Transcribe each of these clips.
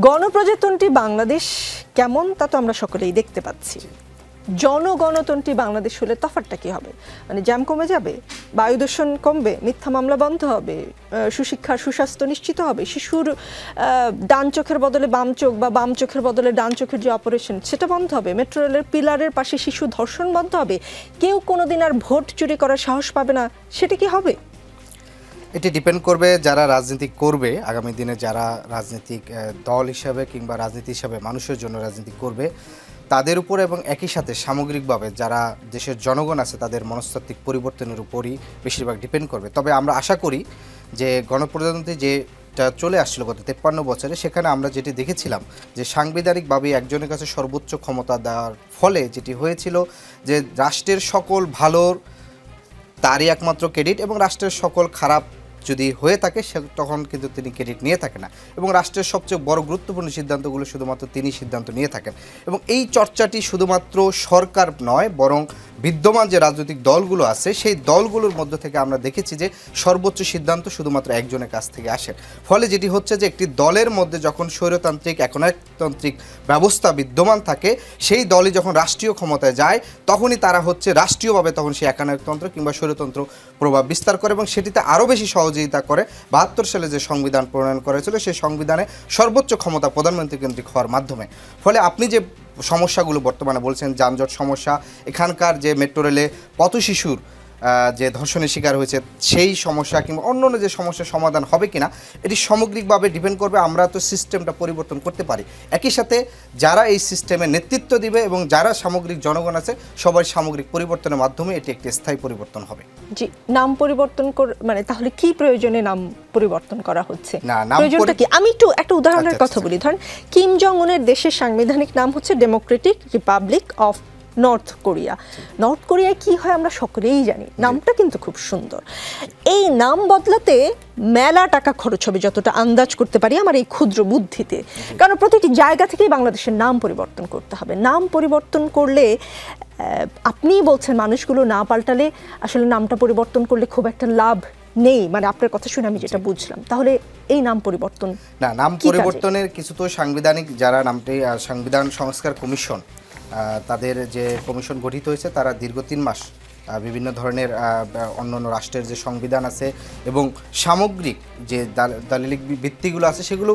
গণপ্রজাতন্ত্রী বাংলাদেশ কেমন তা তো আমরা সকলেই দেখতে পাচ্ছি। জনগণতন্ত্রী বাংলাদেশ হলে তফাৎটা কি হবে? মানে জ্যাম কমে যাবে, বায়ু দূষণ কমবে, মিথ্যা মামলা বন্ধ হবে, সুশিক্ষার সুস্বাস্থ্য নিশ্চিত হবে, শিশুর ডান চোখের বদলে বাম চোখ বা বাম চোখের বদলে ডান চোখের যে অপারেশন সেটা বন্ধ হবে, মেট্রো রেলের পিলারের পাশে শিশু ধর্ষণ বন্ধ হবে, কেউ কোনোদিন আর ভোট চুরি করার সাহস পাবে না, সেটা কি হবে? এটি ডিপেন্ড করবে যারা রাজনীতি করবে, আগামী দিনে যারা রাজনৈতিক দল হিসাবে কিংবা রাজনীতি হিসাবে মানুষের জন্য রাজনীতি করবে তাদের উপর, এবং একই সাথে সামগ্রিকভাবে যারা দেশের জনগণ আছে তাদের মনস্তাত্ত্বিক পরিবর্তনের উপরই বেশিরভাগ ডিপেন্ড করবে। তবে আমরা আশা করি যে গণপ্রজাতন্ত্রী যেটা চলে আসছিল গত 53 বছরে, সেখানে আমরা যেটি দেখেছিলাম যে সাংবিধানিকভাবে একজনের কাছে সর্বোচ্চ ক্ষমতা দেওয়ার ফলে যেটি হয়েছিল যে রাষ্ট্রের সকল ভালোর তারই একমাত্র ক্রেডিট, এবং রাষ্ট্রের সকল খারাপ যদি হয়ে থাকে তখন কিন্তু তিনি ক্রেডিট নিয়ে থাকেন না, এবং রাষ্ট্রের সবচেয়ে বড় গুরুত্বপূর্ণ সিদ্ধান্তগুলো শুধুমাত্র তিনি সিদ্ধান্ত নিয়ে থাকেন। এবং এই চর্চাটি শুধুমাত্র সরকার নয়, বরং বিদ্যমান যে রাজনৈতিক দলগুলো আছে সেই দলগুলোর মধ্য থেকে আমরা দেখেছি যে সর্বোচ্চ সিদ্ধান্ত শুধুমাত্র একজনের কাছ থেকে আসে। ফলে যেটি হচ্ছে যে একটি দলের মধ্যে যখন স্বৈরতান্ত্রিক একনায়কতান্ত্রিক ব্যবস্থা বিদ্যমান থাকে, সেই দলই যখন রাষ্ট্রীয় ক্ষমতায় যায় তখনই তারা হচ্ছে রাষ্ট্রীয়ভাবে তখন সেই একনায়কতন্ত্র কিংবা স্বৈরতন্ত্র প্রভাব বিস্তার করে, এবং সেটিতে আরও বেশি সহযোগিতা করে 72 সালে যে সংবিধান প্রণয়ন করা হয়েছিল সেই সংবিধানে সর্বোচ্চ ক্ষমতা প্রধানমন্ত্রী কেন্দ্রিক হওয়ার মাধ্যমে। ফলে আপনি যে সমস্যাগুলো বর্তমানে বলছেন, যানজট সমস্যা, এখানকার যে মেট্রো রেলে পথ শিশুর যে ধর্ষণের শিকার হয়েছে সেই সমস্যা কিংবা অন্য যে সমস্যার সমাধান হবে কিনা, এটি সামগ্রিকভাবে ডিপেন্ড করবে আমরা তো সিস্টেমটা পরিবর্তন করতে পারি। একই সাথে যারা এই সিস্টেমে নেতৃত্ব দিবে এবং যারা সামগ্রিক জনগণ আছে সবার সামগ্রিক পরিবর্তনের মাধ্যমে এটি একটি স্থায়ী পরিবর্তন হবে। জি, নাম পরিবর্তন মানে তাহলে কি প্রয়োজনে নাম পরিবর্তন করা হচ্ছে? না, নাম প্রয়োজনটা কি? আমি একটু একটা উদাহরণের কথা বলি। ধরেন কিম জং উনের দেশের সাংবিধানিক নাম হচ্ছে Democratic Republic of north Korea. North কোরিয়ায় কি হয় আমরা সকলেই জানি, নামটা কিন্তু খুব সুন্দর। এই নাম বদলাতে মেলা টাকা খরচ হবে যতটা আন্দাজ করতে পারি আমার এই ক্ষুদ্র বুদ্ধিতে, কারণ প্রতিটি জায়গা থেকেই বাংলাদেশের নাম পরিবর্তন করতে হবে। নাম পরিবর্তন করলে আপনিই বলছেন মানুষগুলো না পাল্টালে আসলে নামটা পরিবর্তন করলে খুব একটা লাভ নেই, মানে আপনার কথা শুনে আমি যেটা বুঝলাম। তাহলে এই নাম পরিবর্তন না, নাম পরিবর্তনের কিছু তো সাংবিধানিক যারা নামটি সংবিধান সংস্কার কমিশন, তাদের যে কমিশন গঠিত হয়েছে তারা দীর্ঘ 3 মাস বিভিন্ন ধরনের অন্যান্য রাষ্ট্রের যে সংবিধান আছে এবং সামগ্রিক যে দালিলিক ভিত্তিগুলো আছে সেগুলো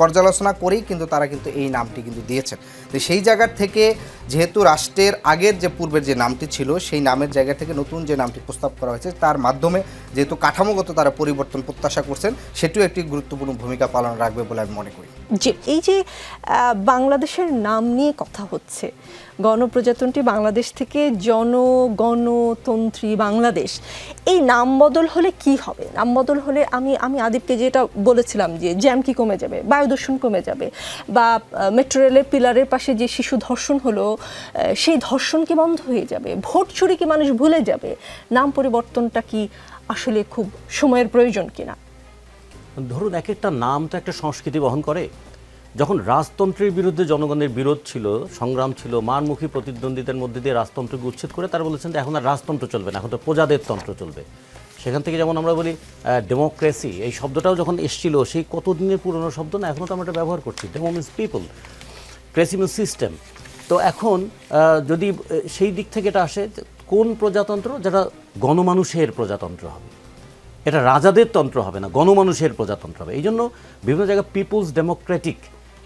পর্যালোচনা করেই কিন্তু তারা কিন্তু এই নামটি কিন্তু দিয়েছেন। তো সেই জায়গার থেকে যেহেতু রাষ্ট্রের আগের যে পূর্বের যে নামটি ছিল সেই নামের জায়গা থেকে নতুন যে নামটি প্রস্তাব করা হয়েছে তার মাধ্যমে যেহেতু কাঠামোগত তারা পরিবর্তন প্রত্যাশা করছেন, সেটিও একটি গুরুত্বপূর্ণ ভূমিকা পালন রাখবে বলে আমি মনে করি। যে এই যে বাংলাদেশের নাম নিয়ে কথা হচ্ছে, গণপ্রজাতন্ত্রী বাংলাদেশ থেকে জনগণতন্ত্রী বাংলাদেশ, এই নাম বদল হলে কি হবে? নাম বদল হলে আমি আদিবকে যেটা বলেছিলাম যে জ্যাম কি কমে যাবে, বায়ু দূষণ কমে যাবে, বা মেট্রো রেলের পিলারের পাশে যে শিশু ধর্ষণ হলো সেই ধর্ষণ কি বন্ধ হয়ে যাবে, ভোট চুরি কি মানুষ ভুলে যাবে? নাম পরিবর্তনটা কি আসলে খুব সময়ের প্রয়োজন কিনা? ধরুন, এক একটা নাম তো একটা সংস্কৃতি বহন করে। যখন রাজতন্ত্রের বিরুদ্ধে জনগণের বিরোধ ছিল, সংগ্রাম ছিল, মারমুখী প্রতিদ্বন্দ্বিতার মধ্যে দিয়ে রাজতন্ত্রকে উচ্ছেদ করে তারা বলেছেন যে এখন আর রাজতন্ত্র চলবে না, এখন তো প্রজাদের তন্ত্র চলবে। সেখান থেকে যেমন আমরা বলি ডেমোক্রেসি, এই শব্দটাও যখন এসেছিল সেই কতদিনের পুরনো শব্দ না, এখনও তো আমরা এটা ব্যবহার করছি। Demo means people, crazy means system. তো এখন যদি সেই দিক থেকে এটা আসে, কোন প্রজাতন্ত্র? যেটা গণমানুষের প্রজাতন্ত্র হবে, এটা রাজাদের তন্ত্র হবে না, গণমানুষের প্রজাতন্ত্র হবে। এই জন্য বিভিন্ন জায়গায় পিপুলস ডেমোক্রেটিক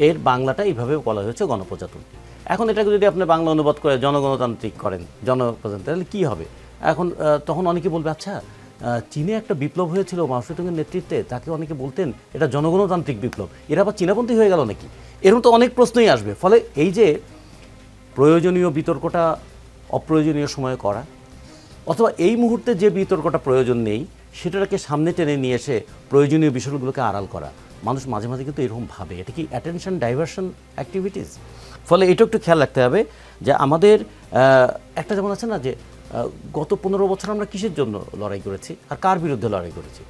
এর বাংলাটা এইভাবে বলা হয়েছে গণপ্রজাতন্ত্রী। এখন এটাকে যদি আপনি বাংলা অনুবাদ করে জনগণতান্ত্রিক করেন, জনপ্রজাতন্ত্রী, তাহলে কী হবে? এখন তখন অনেকে বলবে আচ্ছা চীনে একটা বিপ্লব হয়েছিল মাও সেতুংয়ের নেতৃত্বে, তাকে অনেকে বলতেন এটা জনগণতান্ত্রিক বিপ্লব, এরা আবার চীনাপন্থী হয়ে গেল নাকি? এরকম তো অনেক প্রশ্নই আসবে। ফলে এই যে প্রয়োজনীয় বিতর্কটা অপ্রয়োজনীয় সময়ে করা, অথবা এই মুহূর্তে যে বিতর্কটা প্রয়োজন নেই সেটাকে সামনে টেনে নিয়ে এসে প্রয়োজনীয় বিষয়গুলোকে আড়াল করা, মানুষ মাঝে মাঝে কিন্তু এরকম ভাবে এটা কি অ্যাটেনশন ডাইভার্সন অ্যাক্টিভিটিস। ফলে এটা একটু খেয়াল রাখতে হবে যে আমাদের একটা যেমন আছে না যে গত 15 বছর আমরা কিসের জন্য লড়াই করেছি আর কার বিরুদ্ধে লড়াই করেছি?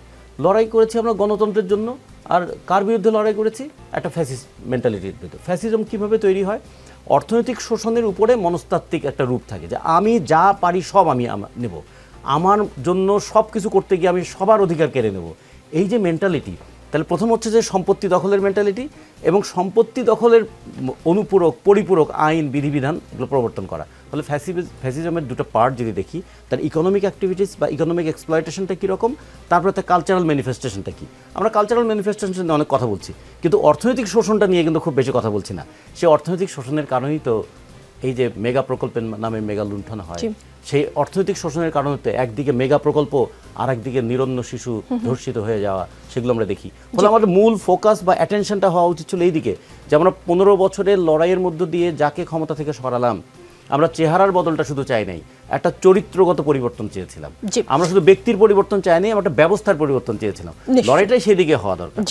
লড়াই করেছি আমরা গণতন্ত্রের জন্য, আর কার বিরুদ্ধে লড়াই করেছি? একটা ফ্যাসিস্ট মেন্টালিটির বিরুদ্ধে। ফ্যাসিজম কীভাবে তৈরি হয়? অর্থনৈতিক শোষণের উপরে মনস্তাত্ত্বিক একটা রূপ থাকে যে আমি যা পারি সব আমি নেব, আমার জন্য সব কিছু করতে গিয়ে আমি সবার অধিকার কেড়ে নেব। এই যে মেন্টালিটি, তাহলে প্রথম হচ্ছে যে সম্পত্তি দখলের মেন্টালিটি এবং সম্পত্তি দখলের অনুপূরক পরিপূরক আইন বিধিবিধান এগুলো প্রবর্তন করা। তাহলে ফ্যাসিজমের দুটো পার্ট যদি দেখি, তার ইকোনমিক অ্যাক্টিভিটিস বা ইকোনমিক এক্সপ্লয়টেশনটা কীরকম, তারপরে তার কালচারাল ম্যানিফেস্টেশনটা কী। আমরা কালচারাল ম্যানিফেস্টেশন নিয়ে অনেক কথা বলছি, কিন্তু অর্থনৈতিক শোষণটা নিয়ে কিন্তু খুব বেশি কথা বলছি না। সেই অর্থনৈতিক শোষণের কারণেই তো এই যে মেগা প্রকল্পের নামে মেগা লুণ্ঠন হয়। সেই অর্থনৈতিক শোষণের কারণে একদিকে মেগা প্রকল্প আর একদিকে নিরন্ন শিশু ধর্ষিত হয়ে যাওয়া, সেগুলো আমরা দেখি। ফলে আমাদের মূল ফোকাস বা অ্যাটেনশনটা হওয়া উচিত ছিল এই দিকে, যে আমরা 15 বছরের লড়াইয়ের মধ্য দিয়ে যাকে ক্ষমতা থেকে সরালাম, আমরা চেহারার বদলটা শুধু চাই নাই, একটা চরিত্রগত পরিবর্তন চেয়েছিলাম। আমরা শুধু ব্যক্তির পরিবর্তন চাই নাই, আমরা একটা ব্যবস্থার পরিবর্তন চেয়েছিলাম। লড়াইটাই সেদিকে হওয়া দরকার।